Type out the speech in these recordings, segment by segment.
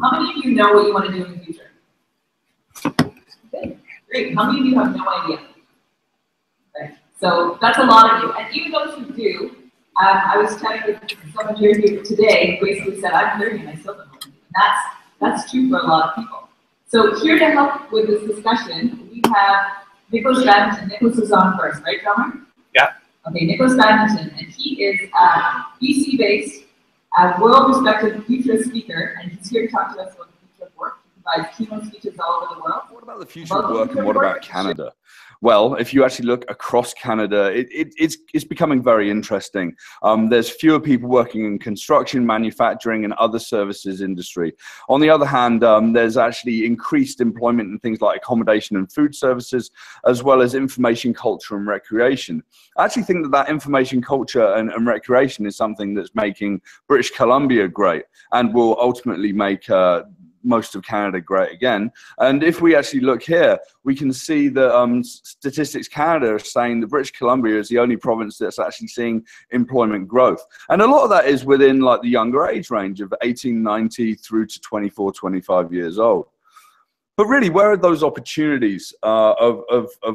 How many of you know what you want to do in the future? Okay, great. How many of you have no idea? Okay. So that's a lot of you. And even those who do, I was chatting with someone here today who basically said, I'm 30 and I still don't know what to do. And that's true for a lot of people. So here to help with this discussion, we have Nikolas Badminton. Nikolas is on first, right, Drummer? Yeah. Okay, Nikolas Badminton, and he is BC-based, world-respected futurist speaker, and he's here to talk to us about the future of work. He provides keynote speeches all over the world. What about the future of work, and what about Canada? Well, if you actually look across Canada, it's becoming very interesting. There's fewer people working in construction, manufacturing, and other services industry. On the other hand, there's actually increased employment in things like accommodation and food services, as well as information, culture, and recreation. I actually think that information, culture, and recreation is something that's making British Columbia great and will ultimately make most of Canada great again. And if we actually look here, we can see that Statistics Canada is saying that British Columbia is the only province that's actually seeing employment growth. And a lot of that is within like the younger age range of 18, 90 through to 24, 25 years old. But really, where are those opportunities of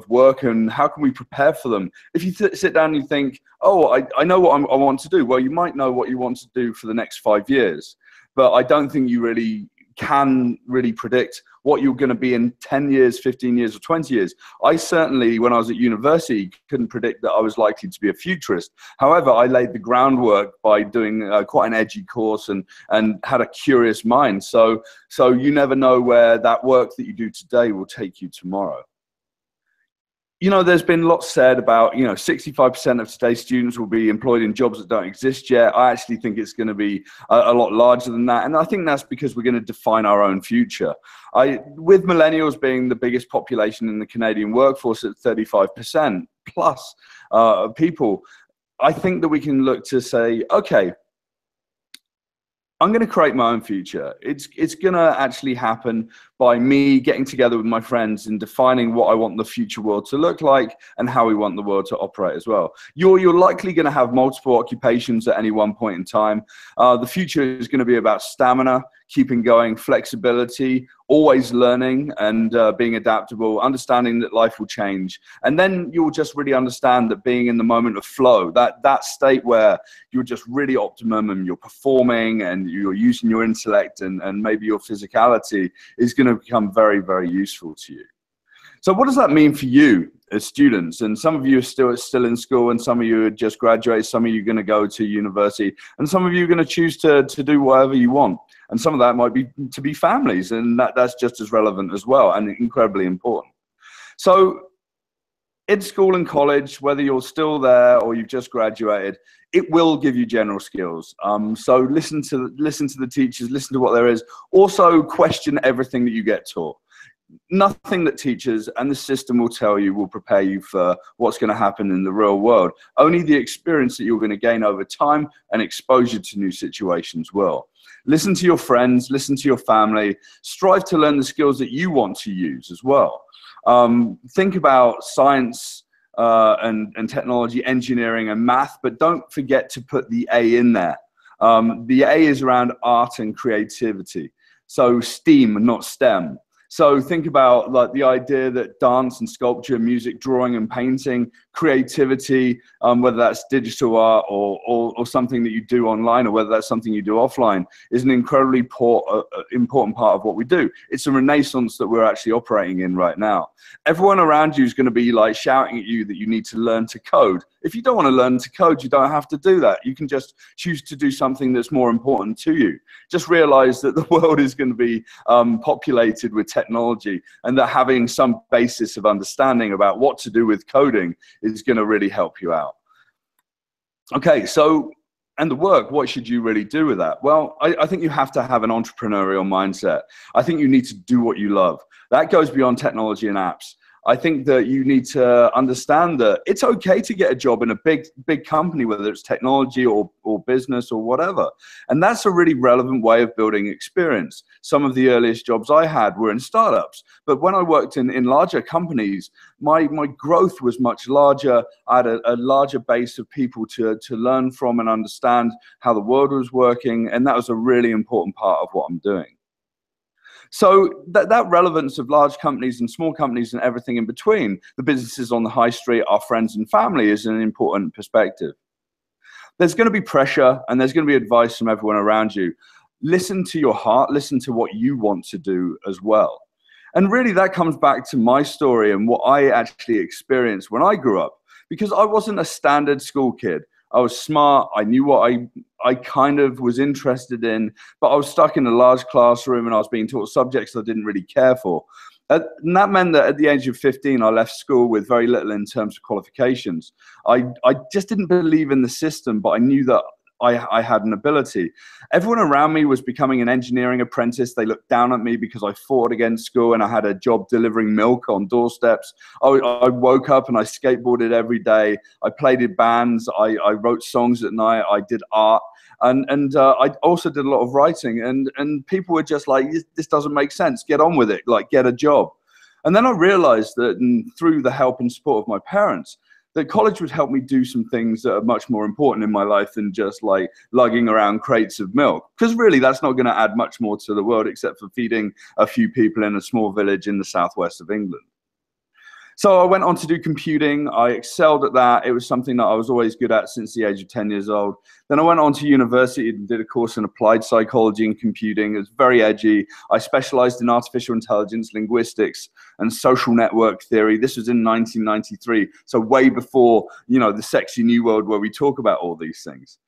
work, and how can we prepare for them? If you sit down and you think, oh, I know what I want to do. Well, you might know what you want to do for the next 5 years, but I don't think you really can really predict what you're going to be in 10 years, 15 years, or 20 years. I certainly, when I was at university, couldn't predict that I was likely to be a futurist. However, I laid the groundwork by doing quite an edgy course and had a curious mind. So you never know where that work that you do today will take you tomorrow. You know, there's been lots said about, 65% of today's students will be employed in jobs that don't exist yet. I actually think it's going to be a lot larger than that. And I think that's because we're going to define our own future. With millennials being the biggest population in the Canadian workforce at 35% plus people, I think that we can look to say, okay, I'm going to create my own future. It's going to actually happen by me getting together with my friends and defining what I want the future world to look like and how we want the world to operate as well. You're likely going to have multiple occupations at any one point in time. The future is going to be about stamina, keeping going, flexibility, always learning and being adaptable, understanding that life will change. And then you'll just really understand that being in the moment of flow, that state where you're just really optimum and you're performing and you're using your intellect and maybe your physicality is going to become very, very useful to you. So what does that mean for you as students? And some of you are still in school, and some of you are just graduated, some of you are going to go to university, and some of you are going to choose to do whatever you want. And some of that might be to be families, and that's just as relevant as well and incredibly important. So in school and college, whether you're still there or you've just graduated, it will give you general skills. So listen to the teachers, listen to what there is. Also question everything that you get taught. Nothing that teachers and the system will tell you will prepare you for what's going to happen in the real world. Only the experience that you're going to gain over time and exposure to new situations will. Listen to your friends, listen to your family, strive to learn the skills that you want to use as well. Think about science and technology, engineering and math, but don't forget to put the A in there. The A is around art and creativity. So STEAM, not STEM. So think about like the idea that dance and sculpture, music, drawing and painting, creativity, whether that's digital art or something that you do online or whether that's something you do offline, is an incredibly important part of what we do. It's a renaissance that we're actually operating in right now. Everyone around you is going to be like shouting at you that you need to learn to code. If you don't want to learn to code, you don't have to do that. You can just choose to do something that's more important to you. Just realize that the world is going to be populated with technology, and that having some basis of understanding about what to do with coding is going to really help you out. Okay, so, and the work, what should you really do with that? Well, I think you have to have an entrepreneurial mindset. I think you need to do what you love. That goes beyond technology and apps. I think that you need to understand that it's okay to get a job in a big company, whether it's technology or business or whatever. And that's a really relevant way of building experience. Some of the earliest jobs I had were in startups, but when I worked in larger companies, my growth was much larger. I had a larger base of people to learn from and understand how the world was working. And that was a really important part of what I'm doing. So that relevance of large companies and small companies and everything in between, the businesses on the high street, our friends and family, is an important perspective. There's going to be pressure and there's going to be advice from everyone around you. Listen to your heart, listen to what you want to do as well. And really that comes back to my story and what I actually experienced when I grew up, because I wasn't a standard school kid. I was smart, I knew what I kind of was interested in, but I was stuck in a large classroom and I was being taught subjects I didn't really care for. And that meant that at the age of 15, I left school with very little in terms of qualifications. I just didn't believe in the system, but I knew that I had an ability. Everyone around me was becoming an engineering apprentice. They looked down at me because I fought against school and I had a job delivering milk on doorsteps. I woke up and I skateboarded every day. I played in bands. I wrote songs at night. I did art. And I also did a lot of writing. And people were just like, this doesn't make sense. Get on with it. Like, get a job. And then I realized that through the help and support of my parents, that college would help me do some things that are much more important in my life than just like lugging around crates of milk. Because really, that's not going to add much more to the world except for feeding a few people in a small village in the southwest of England. So I went on to do computing. I excelled at that. It was something that I was always good at since the age of 10 years old. Then I went on to university and did a course in applied psychology and computing. It was very edgy. I specialized in artificial intelligence, linguistics, and social network theory. This was in 1993, so way before, the sexy new world where we talk about all these things.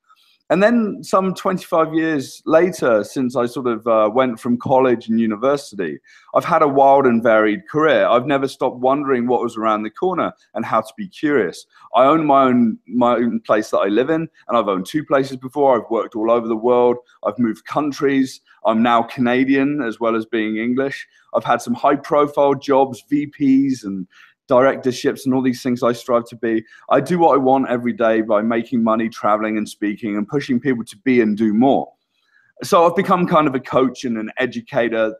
And then some 25 years later, since I sort of went from college and university, I've had a wild and varied career. I've never stopped wondering what was around the corner and how to be curious. I own my own place that I live in, and I've owned 2 places before. I've worked all over the world. I've moved countries. I'm now Canadian as well as being English. I've had some high-profile jobs, VPs and directorships and all these things I strive to be. I do what I want every day by making money, traveling and speaking and pushing people to be and do more. So I've become kind of a coach and an educator.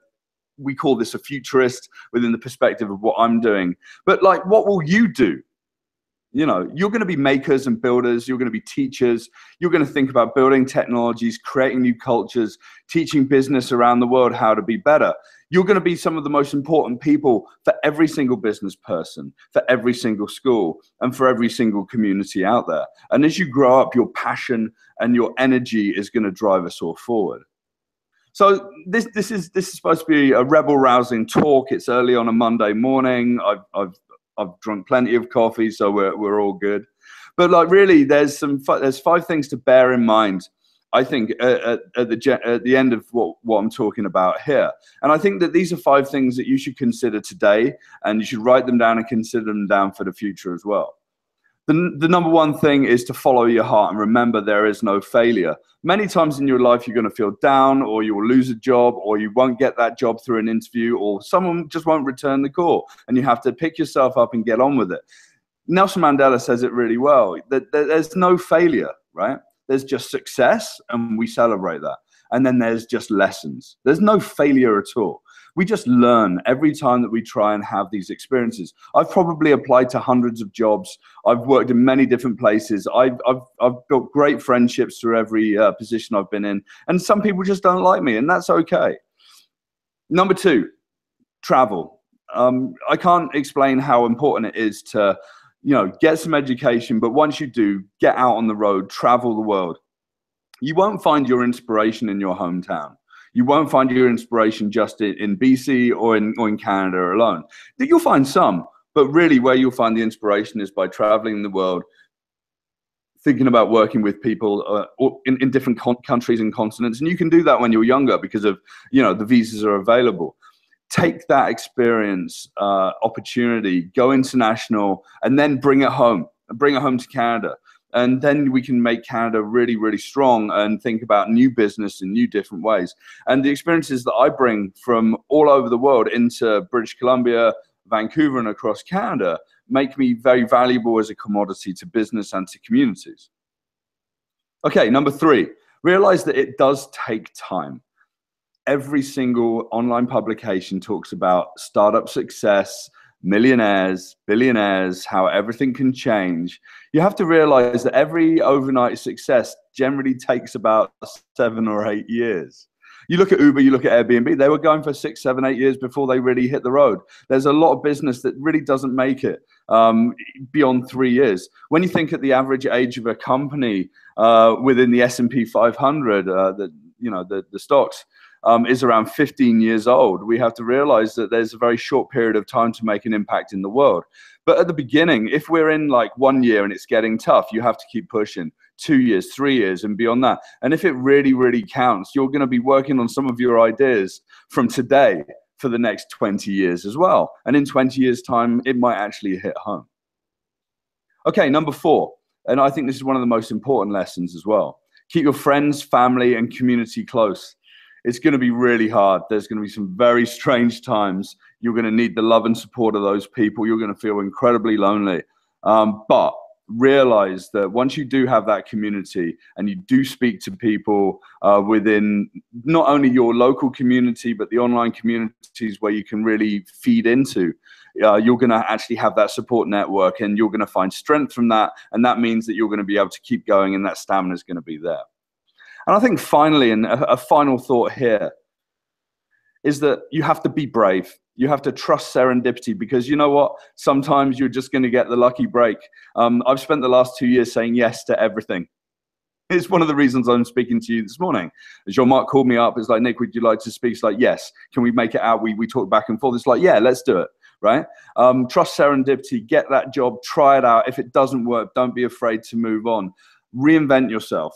We call this a futurist within the perspective of what I'm doing. But like, what will you do? You're going to be makers and builders. You're going to be teachers. You're going to think about building technologies, creating new cultures, teaching business around the world how to be better. You're going to be some of the most important people for every single business person, for every single school, and for every single community out there. And as you grow up, your passion and your energy is going to drive us all forward. So this is supposed to be a rebel-rousing talk. It's early on a Monday morning. I've drunk plenty of coffee, so we're all good. But like, really, there's 5 things to bear in mind, I think, at the end of what I'm talking about here. And I think that these are 5 things that you should consider today, and you should write them down and consider them down for the future as well. The number one thing is to follow your heart and remember there is no failure. Many times in your life, you're going to feel down, or you will lose a job, or you won't get that job through an interview, or someone just won't return the call, and you have to pick yourself up and get on with it. Nelson Mandela says it really well, that there's no failure, right? There's just success, and we celebrate that. And then there's just lessons. There's no failure at all. We just learn every time that we try and have these experiences. I've probably applied to hundreds of jobs. I've worked in many different places. I've built great friendships through every position I've been in. And some people just don't like me, and that's okay. Number 2, travel. I can't explain how important it is to, get some education, but once you do, get out on the road, travel the world. You won't find your inspiration in your hometown. You won't find your inspiration just in BC or in Canada alone. You'll find some, but really where you'll find the inspiration is by traveling the world, thinking about working with people in different countries and continents. And you can do that when you're younger because of, the visas are available. Take that experience, opportunity, go international, and then bring it home to Canada. And then we can make Canada really, really strong and think about new business in new different ways. And the experiences that I bring from all over the world into British Columbia, Vancouver, and across Canada make me very valuable as a commodity to business and to communities. Okay, number 3, realize that it does take time. Every single online publication talks about startup success, millionaires, billionaires, how everything can change. You have to realize that every overnight success generally takes about 7 or 8 years. You look at Uber, you look at Airbnb, they were going for 6, 7, 8 years before they really hit the road. There's a lot of business that really doesn't make it beyond 3 years. When you think at the average age of a company within the S&P 500, the stocks, is around 15 years old, we have to realize that there's a very short period of time to make an impact in the world. But at the beginning, if we're in like 1 year and it's getting tough, you have to keep pushing. 2 years, 3 years, and beyond that. And if it really, really counts, you're going to be working on some of your ideas from today for the next 20 years as well. And in 20 years' time, it might actually hit home. Okay, number 4. And I think this is one of the most important lessons as well. Keep your friends, family, and community close. It's going to be really hard. There's going to be some very strange times. You're going to need the love and support of those people. You're going to feel incredibly lonely. But realize that once you do have that community and you do speak to people within not only your local community, but the online communities where you can really feed into, you're going to actually have that support network and you're going to find strength from that. And that means that you're going to be able to keep going and that stamina is going to be there. And I think finally, and a final thought here, is that you have to be brave. You have to trust serendipity, because you know what? Sometimes you're just going to get the lucky break. I've spent the last 2 years saying yes to everything. It's one of the reasons I'm speaking to you this morning. Jean-Marc called me up. It's like, Nick, would you like to speak? It's like, yes. Can we make it out? We talk back and forth. It's like, yeah, let's do it. Right? Trust serendipity. Get that job. Try it out. If it doesn't work, don't be afraid to move on. Reinvent yourself.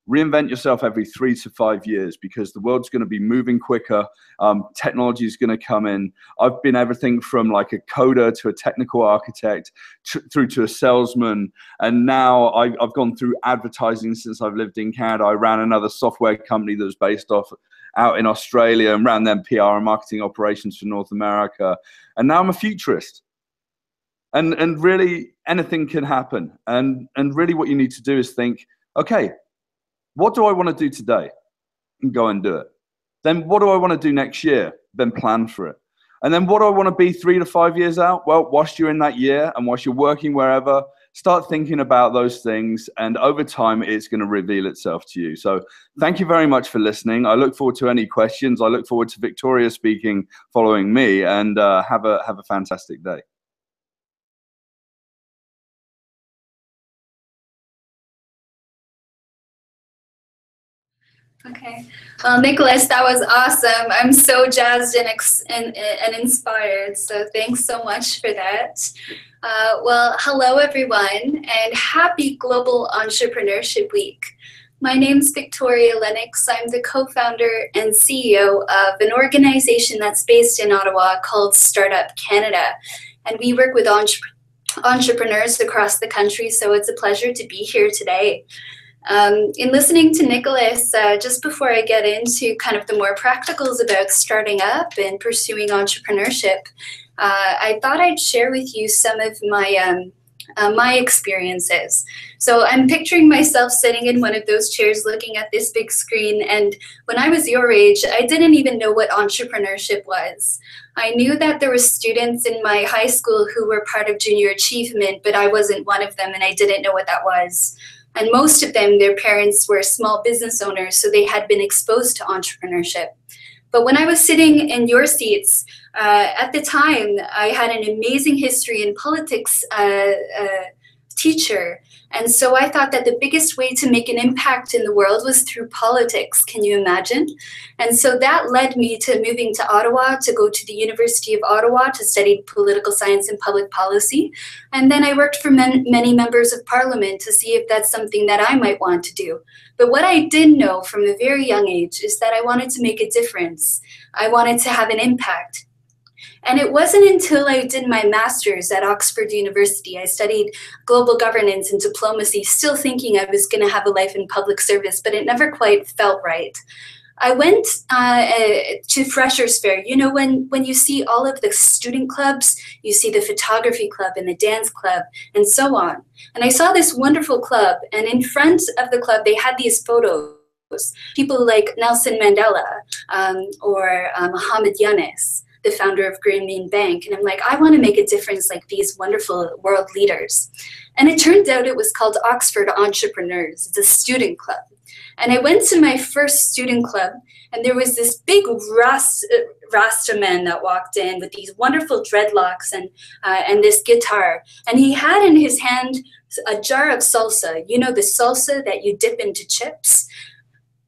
Reinvent yourself every 3 to 5 years, because the world's going to be moving quicker. Technology is going to come in. I've been everything from like a coder to a technical architect through to a salesman. And now I've gone through advertising since I've lived in Canada. I ran another software company that was based out in Australia and ran them PR and marketing operations for North America. And now I'm a futurist. And really anything can happen. And really what you need to do is think, okay, what do I want to do today? And go and do it. Then what do I want to do next year? Then plan for it. And then what do I want to be 3 to 5 years out? Well, whilst you're in that year and whilst you're working wherever, start thinking about those things. And over time, it's going to reveal itself to you. So thank you very much for listening. I look forward to any questions. I look forward to Victoria speaking following me, and have a fantastic day. Okay. Well, Nikolas, that was awesome. I'm so jazzed and inspired. So thanks so much for that. Well, hello, everyone, and happy Global Entrepreneurship Week. My name's Victoria Lennox. I'm the co-founder and CEO of an organization that's based in Ottawa called Startup Canada. And we work with entrepreneurs across the country. So it's a pleasure to be here today. In listening to Nikolas, just before I get into kind of the more practicals about starting up and pursuing entrepreneurship, I thought I'd share with you some of my experiences. So I'm picturing myself sitting in one of those chairs looking at this big screen, and when I was your age, I didn't even know what entrepreneurship was. I knew that there were students in my high school who were part of junior achievement, but I wasn't one of them, and I didn't know what that was. And most of them, their parents were small business owners, so they had been exposed to entrepreneurship. But when I was sitting in your seats, at the time, I had an amazing history in politics teacher. And so I thought that the biggest way to make an impact in the world was through politics. Can you imagine? And so that led me to moving to Ottawa to go to the University of Ottawa to study political science and public policy. And then I worked for many members of parliament to see if that's something that I might want to do. But what I did know from a very young age is that I wanted to make a difference. I wanted to have an impact. And it wasn't until I did my master's at Oxford University, I studied global governance and diplomacy, still thinking I was going to have a life in public service, but it never quite felt right. I went to Freshers Fair. You know, when you see all of the student clubs, you see the photography club and the dance club and so on. And I saw this wonderful club, and in front of the club, they had these photos. People like Nelson Mandela or Muhammad Yunus. the founder of Green Mean Bank. And I'm like, I want to make a difference like these wonderful world leaders. And it turned out it was called Oxford Entrepreneurs. It's a student club. And I went to my first student club, and there was this big Rasta man that walked in with these wonderful dreadlocks and this guitar. And he had in his hand a jar of salsa, you know, the salsa that you dip into chips.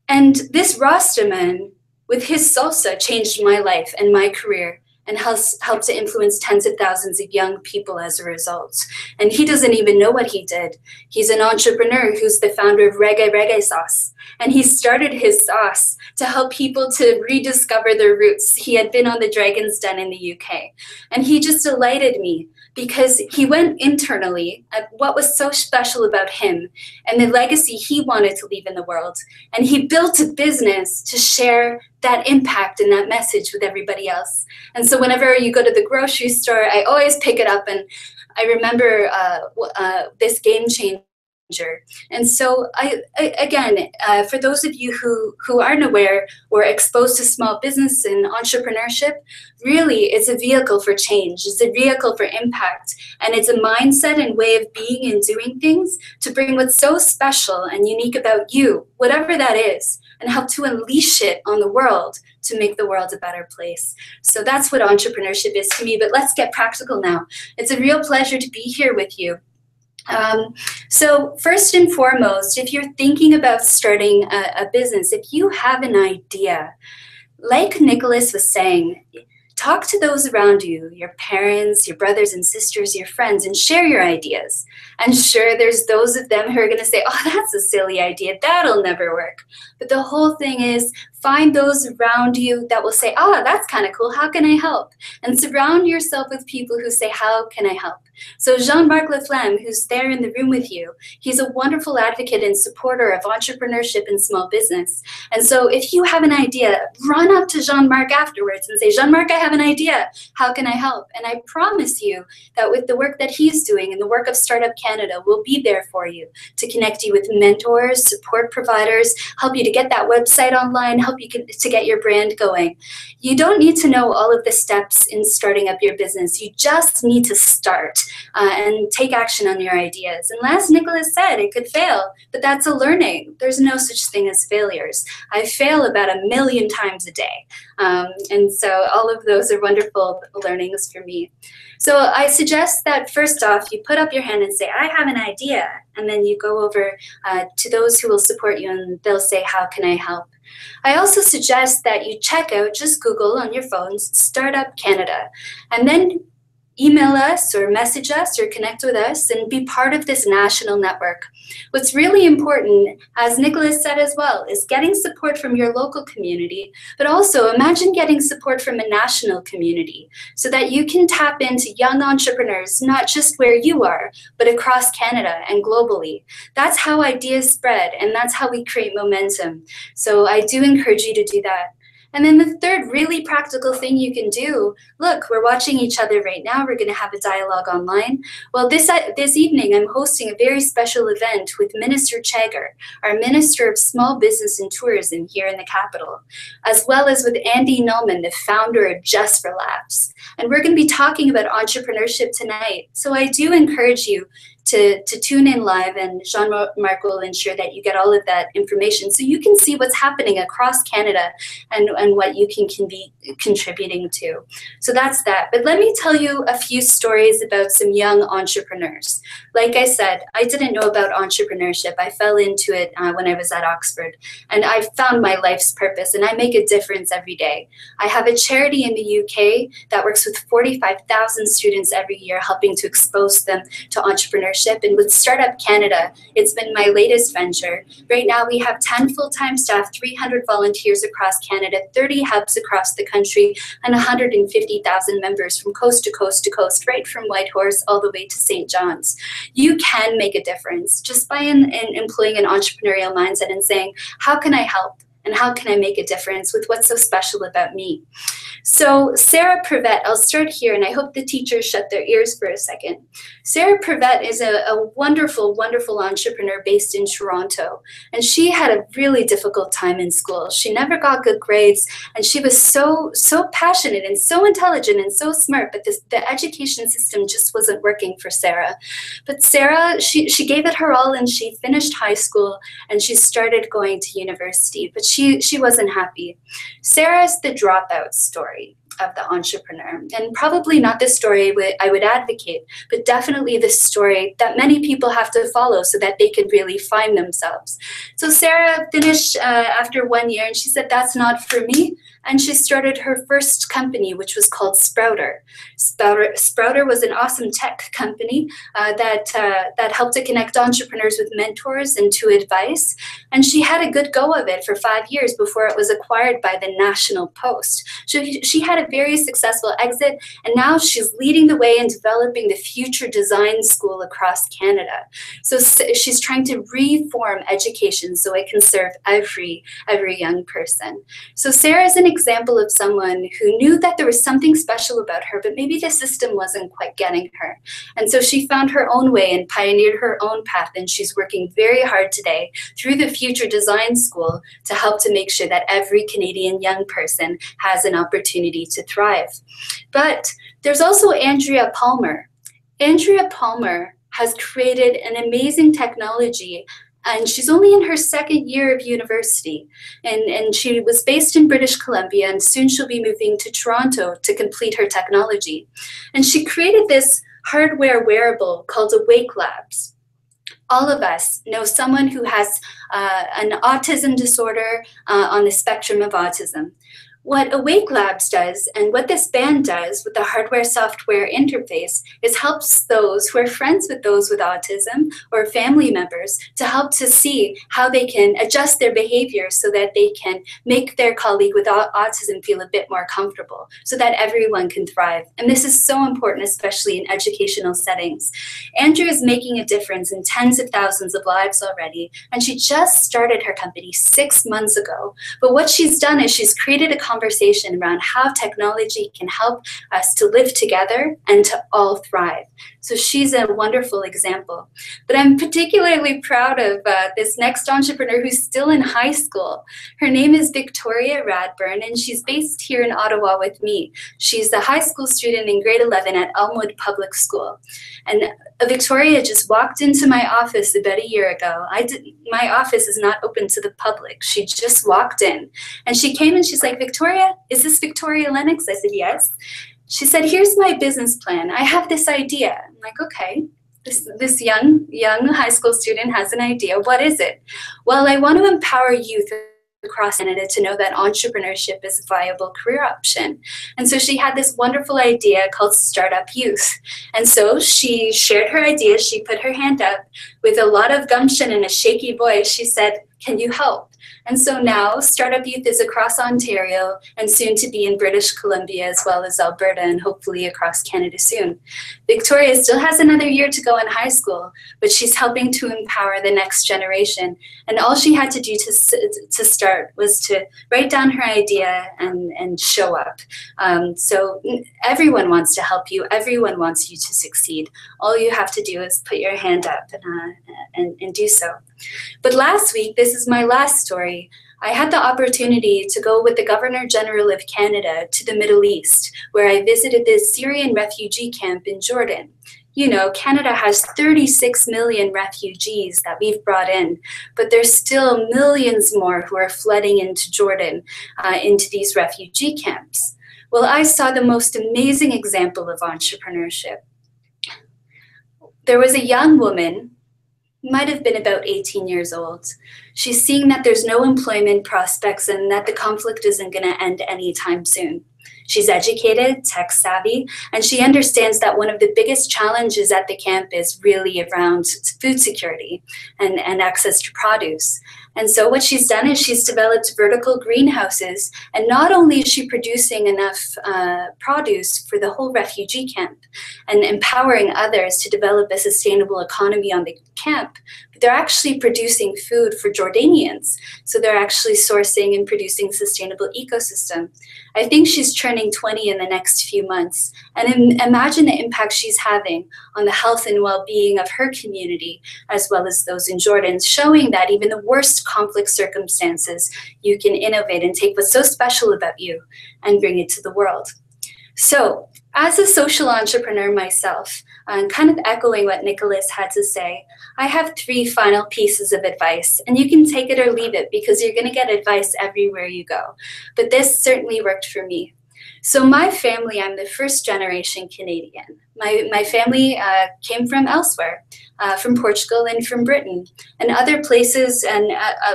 And this Rasta man, with his salsa, changed my life and my career, and has helped to influence tens of thousands of young people as a result. And he doesn't even know what he did. He's an entrepreneur who's the founder of Reggae Sauce. And he started his sauce to help people to rediscover their roots. He had been on the Dragon's Den in the UK. And he just delighted me because he went internally at what was so special about him and the legacy he wanted to leave in the world. And he built a business to share that impact and that message with everybody else. And so whenever you go to the grocery store, I always pick it up. And I remember this game changer. And so again, for those of you who aren't aware or exposed to small business and entrepreneurship, really it's a vehicle for change. It's a vehicle for impact. And it's a mindset and way of being and doing things to bring what's so special and unique about you, whatever that is, and help to unleash it on the world to make the world a better place. So that's what entrepreneurship is to me. But let's get practical now. It's a real pleasure to be here with you. So first and foremost, if you're thinking about starting a business, if you have an idea, like Nikolas was saying, talk to those around you, your parents, your brothers and sisters, your friends, and share your ideas. And sure, there's those of them who are going to say, oh, that's a silly idea. That'll never work. But the whole thing is find those around you that will say, oh, that's kind of cool. How can I help? And surround yourself with people who say, how can I help? So Jean-Marc Laflamme, who's there in the room with you, he's a wonderful advocate and supporter of entrepreneurship and small business. And so if you have an idea, run up to Jean-Marc afterwards and say, Jean-Marc, I have an idea. How can I help? And I promise you that with the work that he's doing and the work of Startup Canada, we'll be there for you to connect you with mentors, support providers, help you to get that website online, help you to get your brand going. You don't need to know all of the steps in starting up your business. You just need to start and take action on your ideas. And as Nikolas said, it could fail, but that's a learning. There's no such thing as failures. I fail about 1 million times a day. And so all of those are wonderful learnings for me. So I suggest that first off, you put up your hand and say, I have an idea. And then you go over to those who will support you and they'll say, how can I help? I also suggest that you check out, just Google on your phones, Startup Canada, and then email us or message us or connect with us and be part of this national network. What's really important, as Nikolas said as well, is getting support from your local community, but also imagine getting support from a national community so that you can tap into young entrepreneurs, not just where you are, but across Canada and globally. That's how ideas spread, and that's how we create momentum. So I do encourage you to do that. And then the third really practical thing you can do, look, we're watching each other right now. We're going to have a dialogue online. Well, this evening, I'm hosting a very special event with Minister Chagar, our Minister of Small Business and Tourism here in the capital, as well as with Andy Nullman, the founder of Just for Laughs. And we're going to be talking about entrepreneurship tonight. So I do encourage you to tune in live, and Jean-Marc will ensure that you get all of that information so you can see what's happening across Canada and what you can be contributing to. So that's that. But let me tell you a few stories about some young entrepreneurs. Like I said, I didn't know about entrepreneurship. I fell into it when I was at Oxford, and I found my life's purpose, and I make a difference every day. I have a charity in the UK that works with 45,000 students every year, helping to expose them to entrepreneurship. And with Startup Canada, it's been my latest venture. Right now, we have 10 full-time staff, 300 volunteers across Canada, 30 hubs across the country, and 150,000 members from coast to coast to coast, right from Whitehorse all the way to St. John's. You can make a difference just by employing an entrepreneurial mindset and saying, how can I help? And how can I make a difference with what's so special about me? So Sarah Prevet, I'll start here, and I hope the teachers shut their ears for a second. Sarah Prevet is a wonderful, wonderful entrepreneur based in Toronto, and she had a really difficult time in school. She never got good grades, and she was so passionate and so intelligent and so smart, but the education system just wasn't working for Sarah. But Sarah, she gave it her all, and she finished high school, and she started going to university, but she wasn't happy. Sarah's the dropout story of the entrepreneur, and probably not the story I would advocate, but definitely the story that many people have to follow so that they could really find themselves. So Sarah finished after 1 year, and she said, that's not for me. And she started her first company, which was called Sprouter. Sprouter was an awesome tech company that helped to connect entrepreneurs with mentors and to advice. And she had a good go of it for 5 years before it was acquired by the National Post. So she had a very successful exit, and now she's leading the way in developing the Future Design School across Canada. So she's trying to reform education so it can serve every young person. So Sarah is an example of someone who knew that there was something special about her, but maybe the system wasn't quite getting her. And so she found her own way and pioneered her own path, and she's working very hard today through the Future Design School to help to make sure that every Canadian young person has an opportunity to thrive. But there's also Andrea Palmer. Andrea Palmer has created an amazing technology, and she's only in her second year of university. And she was based in British Columbia, and soon she'll be moving to Toronto to complete her technology. And she created this hardware wearable called Awake Labs. All of us know someone who has an autism disorder on the spectrum of autism. What Awake Labs does, and what this band does with the hardware-software interface, is helps those who are friends with those with autism or family members to help to see how they can adjust their behavior so that they can make their colleague with autism feel a bit more comfortable, so that everyone can thrive. And this is so important, especially in educational settings. Andrea is making a difference in tens of thousands of lives already, and she just started her company 6 months ago. But what she's done is she's created a conversation around how technology can help us to live together and to all thrive. So she's a wonderful example. But I'm particularly proud of this next entrepreneur who's still in high school. Her name is Victoria Radburn, and she's based here in Ottawa with me. She's a high school student in grade 11 at Elmwood Public School. And Victoria just walked into my office about a year ago. My office is not open to the public. She just walked in, and she came and she's like, Victoria, is this Victoria Lennox? I said, yes. She said, here's my business plan. I have this idea. I'm like, okay, this young high school student has an idea. What is it? Well, I want to empower youth across Canada to know that entrepreneurship is a viable career option. And so she had this wonderful idea called Startup Youth. And so she shared her idea. She put her hand up with a lot of gumption and a shaky voice. She said, can you help? And so now Startup Youth is across Ontario and soon to be in British Columbia as well as Alberta and hopefully across Canada soon. Victoria still has another year to go in high school, but she's helping to empower the next generation. And all she had to do to start was to write down her idea and show up. So everyone wants to help you. Everyone wants you to succeed. All you have to do is put your hand up and do so. But last week, this is my last story, I had the opportunity to go with the Governor General of Canada to the Middle East, where I visited the Syrian refugee camp in Jordan. You know, Canada has 36 million refugees that we've brought in, but there's still millions more who are flooding into Jordan, into these refugee camps. Well, I saw the most amazing example of entrepreneurship. There was a young woman, might have been about 18 years old. She's seeing that there's no employment prospects and that the conflict isn't going to end anytime soon. She's educated, tech savvy, and she understands that one of the biggest challenges at the camp is really around food security and access to produce. And so what she's done is she's developed vertical greenhouses, and not only is she producing enough produce for the whole refugee camp and empowering others to develop a sustainable economy on the camp, they're actually producing food for Jordanians. So they're actually sourcing and producing sustainable ecosystem. I think she's turning 20 in the next few months. And imagine the impact she's having on the health and well-being of her community, as well as those in Jordan, showing that even the worst conflict circumstances, you can innovate and take what's so special about you and bring it to the world. So as a social entrepreneur myself, and kind of echoing what Nikolas had to say, I have 3 final pieces of advice, and you can take it or leave it because you're going to get advice everywhere you go. But this certainly worked for me. So my family, I'm the first generation Canadian. My family came from elsewhere, from Portugal and from Britain and other places, and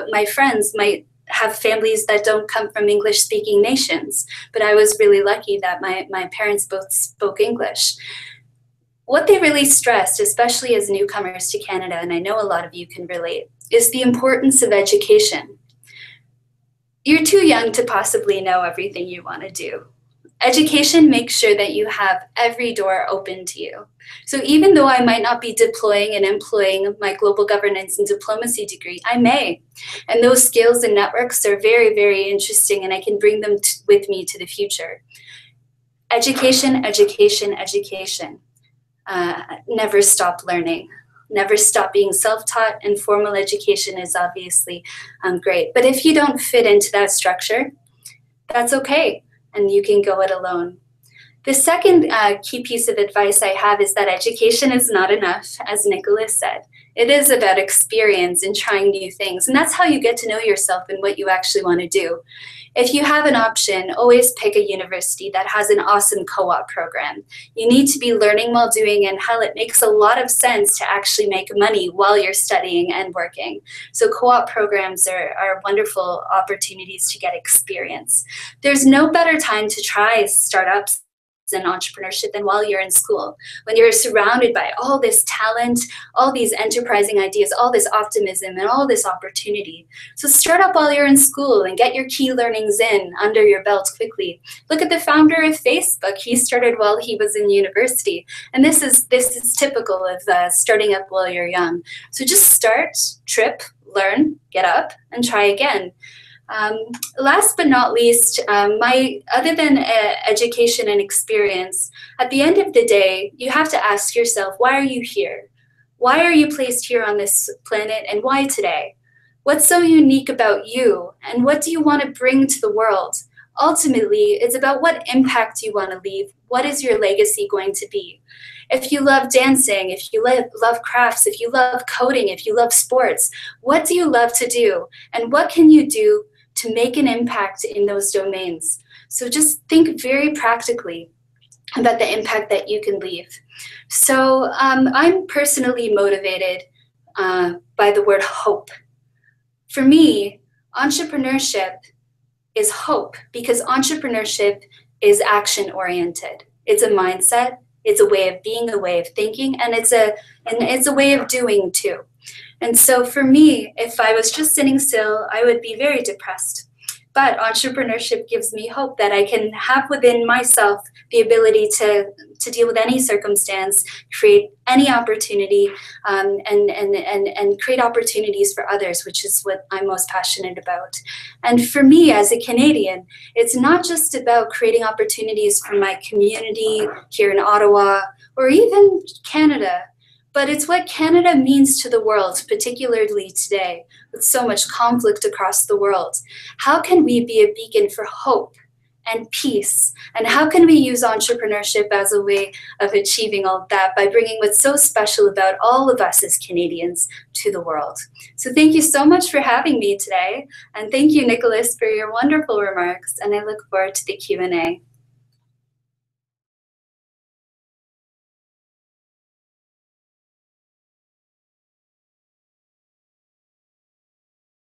my friends might have families that don't come from English-speaking nations, but I was really lucky that my parents both spoke English. What they really stressed, especially as newcomers to Canada, and I know a lot of you can relate, is the importance of education. You're too young to possibly know everything you want to do. Education makes sure that you have every door open to you. So even though I might not be deploying and employing my global governance and diplomacy degree, I may. And those skills and networks are very, very interesting, and I can bring them with me to the future. Education, education, education. Never stop learning. Never stop being self-taught, and formal education is obviously great. But if you don't fit into that structure, that's okay, and you can go it alone. The second key piece of advice I have is that education is not enough, as Nikolas said. It is about experience and trying new things, and that's how you get to know yourself and what you actually want to do. If you have an option, always pick a university that has an awesome co-op program. You need to be learning while doing, and hell, it makes a lot of sense to actually make money while you're studying and working. So co-op programs are wonderful opportunities to get experience. There's no better time to try startups and entrepreneurship than while you're in school, when you're surrounded by all this talent, all these enterprising ideas, all this optimism, and all this opportunity. So start up while you're in school and get your key learnings in under your belt quickly. Look at the founder of Facebook. He started while he was in university, and this is typical of starting up while you're young. So just start, trip, learn, get up, and try again. Last but not least, other than education and experience, at the end of the day, you have to ask yourself, why are you here? Why are you placed here on this planet, and why today? What's so unique about you, and what do you want to bring to the world? Ultimately, it's about what impact you want to leave. What is your legacy going to be? If you love dancing, if you love crafts, if you love coding, if you love sports, what do you love to do? And what can you do to make an impact in those domains? So just think very practically about the impact that you can leave. So I'm personally motivated by the word hope. For me, entrepreneurship is hope, because entrepreneurship is action-oriented. It's a mindset, it's a way of being, a way of thinking, and it's a way of doing too. And so for me, if I was just sitting still, I would be very depressed. But entrepreneurship gives me hope that I can have within myself the ability to deal with any circumstance, create any opportunity, and create opportunities for others, which is what I'm most passionate about. And for me as a Canadian, it's not just about creating opportunities for my community here in Ottawa or even Canada, but it's what Canada means to the world, particularly today, with so much conflict across the world. How can we be a beacon for hope and peace? And how can we use entrepreneurship as a way of achieving all that by bringing what's so special about all of us as Canadians to the world? So thank you so much for having me today. And thank you, Nikolas, for your wonderful remarks. And I look forward to the Q&A.